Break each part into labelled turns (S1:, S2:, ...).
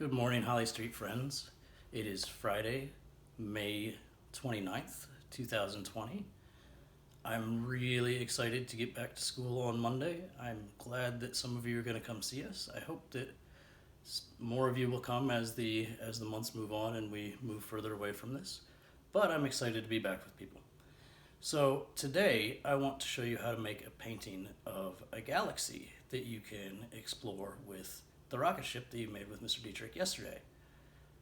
S1: Good morning, Holly Street friends. It is Friday, May 29th, 2020. I'm really excited to get back to school on Monday. I'm glad that some of you are going to come see us. I hope that more of you will come as the months move on and we move further away from this. But I'm excited to be back with people. So today I want to show you how to make a painting of a galaxy that you can explore with the rocket ship that you made with Mr. Dietrich yesterday.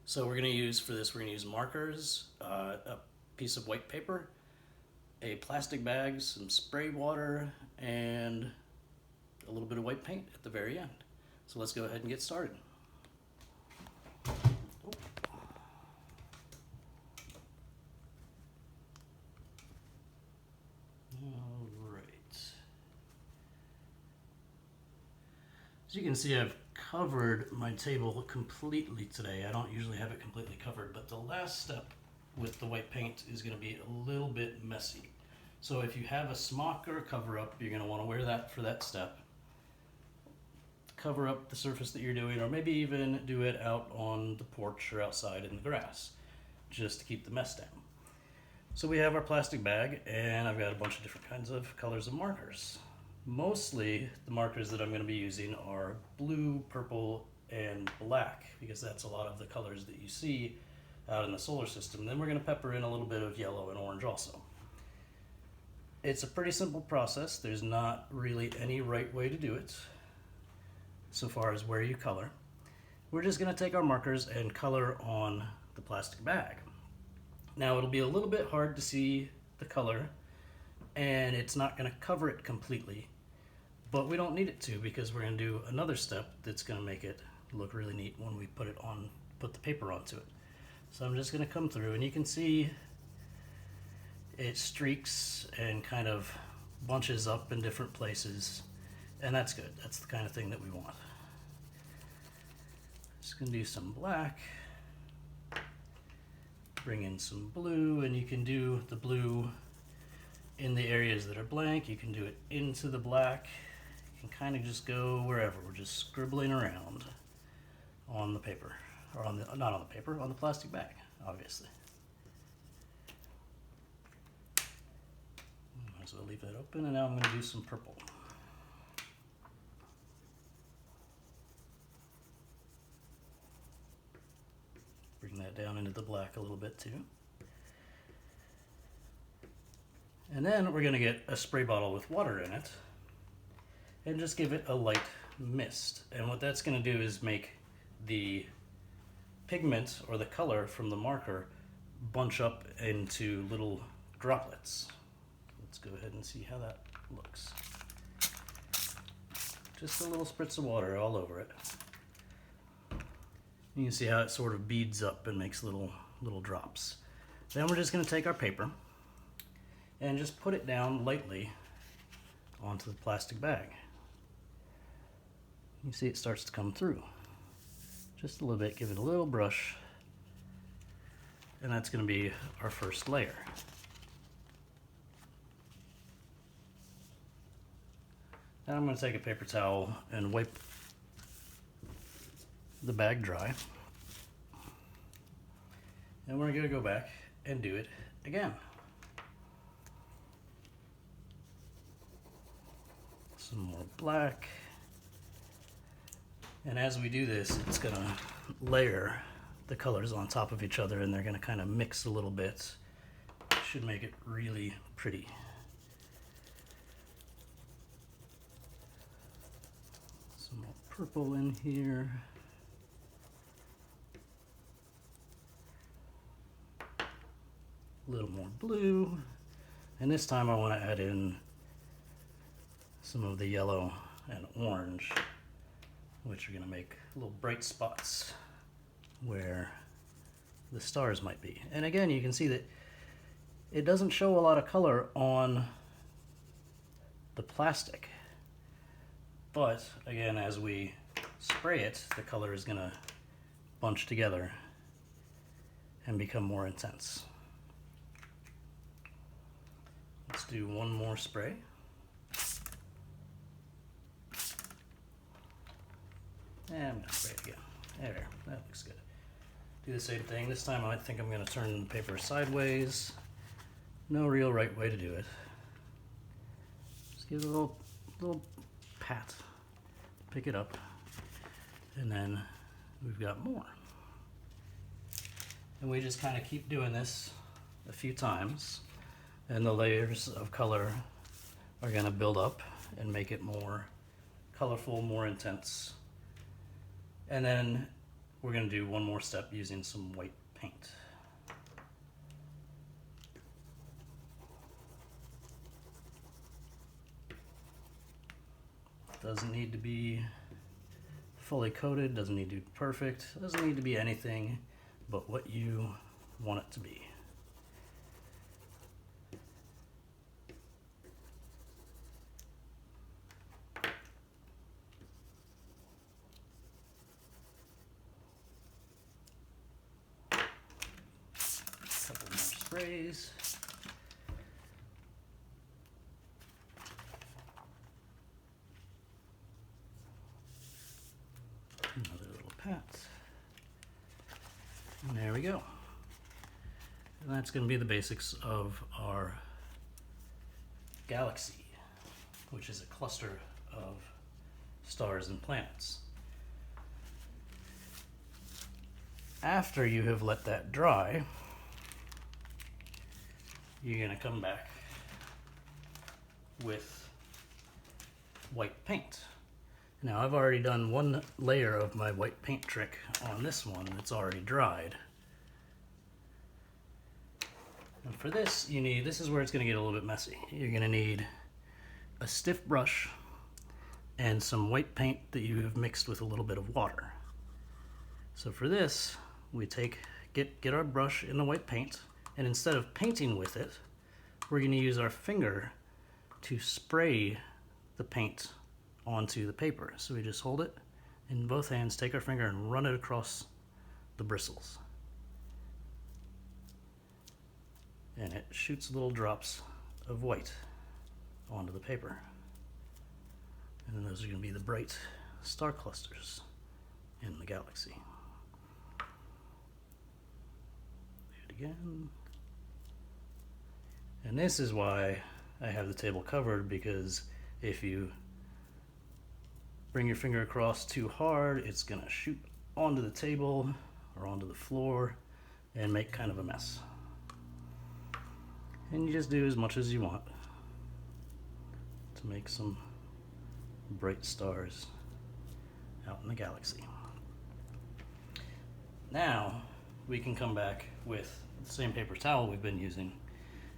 S1: So we're going to use markers, a piece of white paper, a plastic bag, some spray water, and a little bit of white paint at the very end. So let's go ahead and get started. As you can see, I've covered my table completely today. I don't usually have it completely covered, but the last step with the white paint is going to be a little bit messy. So if you have a smock or a cover-up, you're going to want to wear that for that step. Cover up the surface that you're doing, or maybe even do it out on the porch or outside in the grass, just to keep the mess down. So we have our plastic bag, and I've got a bunch of different kinds of colors of markers. Mostly the markers that I'm going to be using are blue, purple, and black, because that's a lot of the colors that you see out in the solar system. Then we're going to pepper in a little bit of yellow and orange also. It's a pretty simple process. There's not really any right way to do it so far as where you color. We're just going to take our markers and color on the plastic bag. Now it'll be a little bit hard to see the color, and it's not going to cover it completely, but we don't need it to, because we're going to do another step that's going to make it look really neat when we put the paper onto it. So I'm just going to come through, and you can see it streaks and kind of bunches up in different places, and that's good. That's the kind of thing that we want. Just going to do some black, bring in some blue, and you can do the blue in the areas that are blank. You can do it into the black. You can kind of just go wherever. We're just scribbling around on the paper, or not on the paper, on the plastic bag, obviously. Might as well leave that open, and now I'm going to do some purple. Bring that down into the black a little bit too. And then we're going to get a spray bottle with water in it and just give it a light mist. And what that's going to do is make the pigment or the color from the marker bunch up into little droplets. Let's go ahead and see how that looks. Just a little spritz of water all over it. You can see how it sort of beads up and makes little drops. Then we're just going to take our paper and just put it down lightly onto the plastic bag. You see it starts to come through. Just a little bit, give it a little brush, and that's going to be our first layer. Now I'm going to take a paper towel and wipe the bag dry. And we're going to go back and do it again. Some more black. And as we do this, it's going to layer the colors on top of each other, and they're going to kind of mix a little bit. Should make it really pretty. Some more purple in here. A little more blue. And this time I want to add in some of the yellow and orange, which are going to make little bright spots where the stars might be. And again, you can see that it doesn't show a lot of color on the plastic, but again, as we spray it, the color is going to bunch together and become more intense. Let's do one more spray. And I'm going to spray it again. There, that looks good. Do the same thing. This time I think I'm going to turn the paper sideways. No real right way to do it. Just give it a little pat. Pick it up. And then we've got more. And we just kind of keep doing this a few times. And the layers of color are going to build up and make it more colorful, more intense. And then we're going to do one more step using some white paint. Doesn't need to be fully coated, doesn't need to be perfect, doesn't need to be anything but what you want it to be. Couple more sprays. Another little pat. And there we go. And that's going to be the basics of our galaxy, which is a cluster of stars and planets. After you have let that dry, you're going to come back with white paint. Now I've already done one layer of my white paint trick on this one that's already dried. And for this, this is where it's going to get a little bit messy. You're going to need a stiff brush and some white paint that you have mixed with a little bit of water. So for this, we get our brush in the white paint, and instead of painting with it, we're going to use our finger to spray the paint onto the paper. So we just hold it in both hands, take our finger and run it across the bristles. And it shoots little drops of white onto the paper. And then those are going to be the bright star clusters in the galaxy. Do it again. And this is why I have the table covered, because if you bring your finger across too hard, it's going to shoot onto the table or onto the floor and make kind of a mess. And you just do as much as you want to make some bright stars out in the galaxy. Now we can come back with the same paper towel we've been using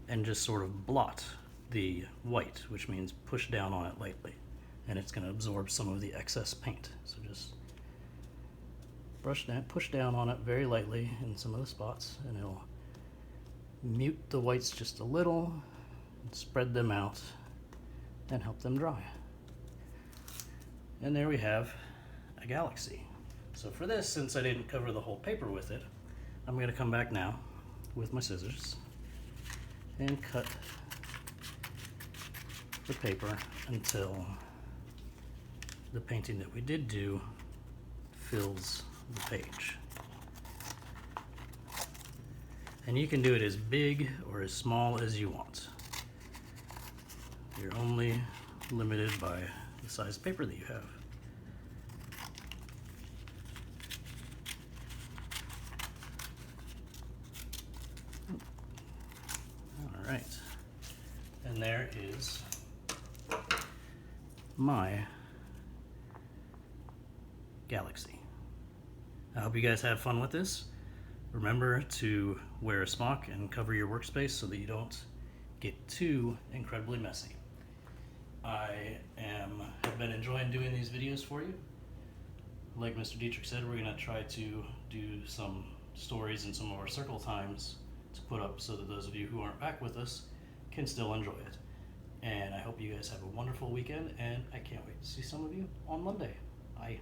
S1: and just sort of blot the white, which means push down on it lightly, and it's going to absorb some of the excess paint. So just push down on it very lightly in some of the spots, and it'll mute the whites just a little, and spread them out, and help them dry. And there we have a galaxy. So for this, since I didn't cover the whole paper with it, I'm going to come back now with my scissors and cut the paper until the painting that we did do fills the page. And you can do it as big or as small as you want. You're only limited by the size of paper that you have. All right, and there is my galaxy. I hope you guys have fun with this. Remember to wear a smock and cover your workspace so that you don't get too incredibly messy. I have been enjoying doing these videos for you. Like Mr. Dietrich said, we're going to try to do some stories and some of our circle times to put up so that those of you who aren't back with us can still enjoy it. And I hope you guys have a wonderful weekend, and I can't wait to see some of you on Monday. Bye.